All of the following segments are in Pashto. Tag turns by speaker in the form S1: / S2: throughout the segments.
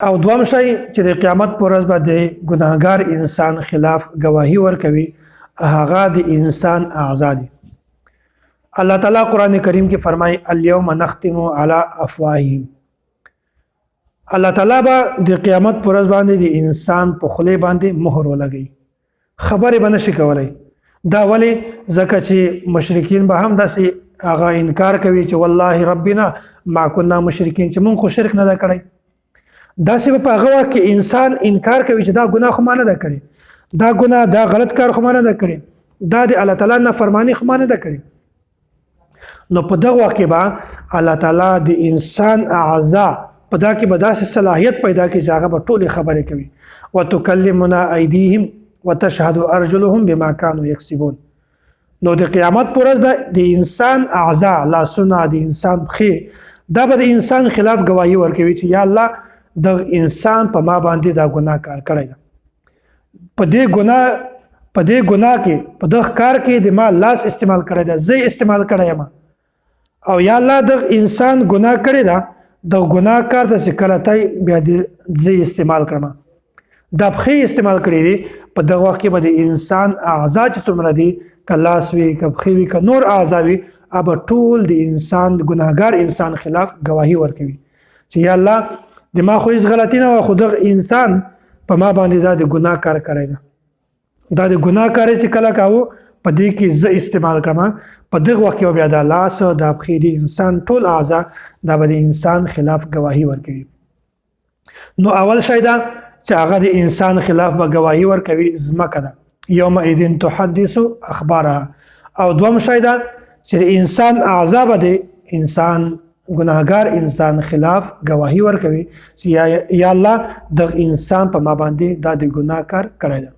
S1: او دوم شی چې د قیامت پر ورځ باندې ګناهګار انسان خلاف گواهی ورکوي هغه د انسان اعضاء دي. الله تعالی قران کریم کې فرمایي اليوم نختم على افواههم. الله تعالی به د قیامت پر ورځ باندې د انسان په خله باندې مهر ولګي، خبرې به نشي کولای. دا ولی ځکه چې مشرکین به هم داسې هغه انکار کوي چې والله ربنا ما كنا مشرکین، چې مونږ خو شرک نه دا کړی. داسې په هغه وخت کې انسان انکار کوي چې دا ګناه خو ما نه ده کړی، دا ګناه دا غلط کار خو ما نه ده کړی، دا د الله تعالی نه فرمانی خو ما نه ده کړی. نو په دغه وخت کې به الله تعالی د انسان اعضاء په دا کې به داسې صلاحیت پیدا کړي چې هغه به ټولې خبرې کوي. وتکلمنا ایدیهم وتشهد ارجلهم بما كانوا یکسبون. نو د قیامت پر ورځ به د انسان اعضاء لاسونه د انسان پښې دا به د انسان خلاف گواهی ورکوي چې یا الله د انسان په ما باندې دا ګناه کار کړی ده، په دې ګناه کې په دغه کار کې د ما لاس استعمال کړی ده، زه استعمال کړی یم. او یا الله د انسان ګناه کړی ده، د ګناه کار ته چې کله ته بیا د زه استعمال کړم، دا پښې استعمال کړی دي. په دغه وخت کې به د انسان اعضاء چې څومره دي، که لاس وي که پښې وي که نور اعضاء وي، هغه ټول د انسان د ګناهګار انسان خلاف گواهی ورکوي چې یا الله د ما خو هیڅ غلطي نه وه، خو دغه انسان په ما باندې دا د ګناه کار کړی ده، دا د ګناه کار چې کله کاوه په دې کې زه استعمال کړم. په دغه وخت کې بیا د لاس د پښې د انسان ټول اعضاء دا به د انسان خلاف گواهی ورکوي. نو اول شی دا چې هغه د انسان خلاف به گواهی ورکوي ځمکه ده، یومئذ تحدث اخبارها. او دوم شی دا چې د انسان اعضاء به د انسان ګناهګار انسان خلاف گواهی ورکوي چې یا الله د انسان په ما باندې دا د ګناه کار کړی ده.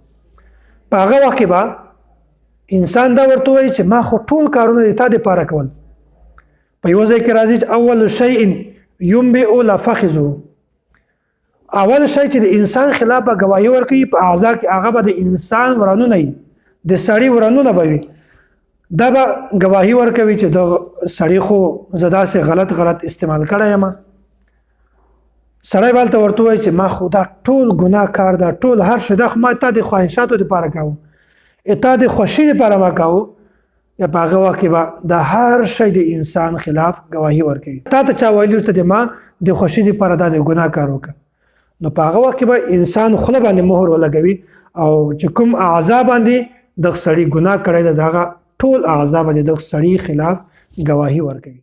S1: په هغه وخت کې به انسان دا ورته وایي چې ما خو ټول کارونه د تا دپاره کول. په یو ځای کې راځي چې اول شیء ینبئ لفخذه. اول شی چې د انسان خلاف به گواهی ورکوي په اعضاء کې هغه به د انسان ورانونه وي، د سړي ورانونه به وي. دا به گواهی ورکوي چې د سړی خو زه داسې غلط استعمال کړی یم. سړی به هلته ورته وایي چې ما خو دا ټول ګناه کار دا ټول هر شی دا خو ما تا د خواهشاتو دپاره کوو، تا د خوښۍ دپاره ما کوو. یا په هغه وخت کې به دا هر شی د انسان خلاف گواهی ورکوي. تا ته چا ویلي ته د ما د خوښۍ دپاره دا د ګناه کار وکړه. نو په هغه وخت کې به انسان خوله باندې مهر ولګوي او چې کوم اعضاء باندې دغه سړي ګناه کړی ده دغه ټول اعضاء باندې دغه سړي خلاف گواهی ورکوي.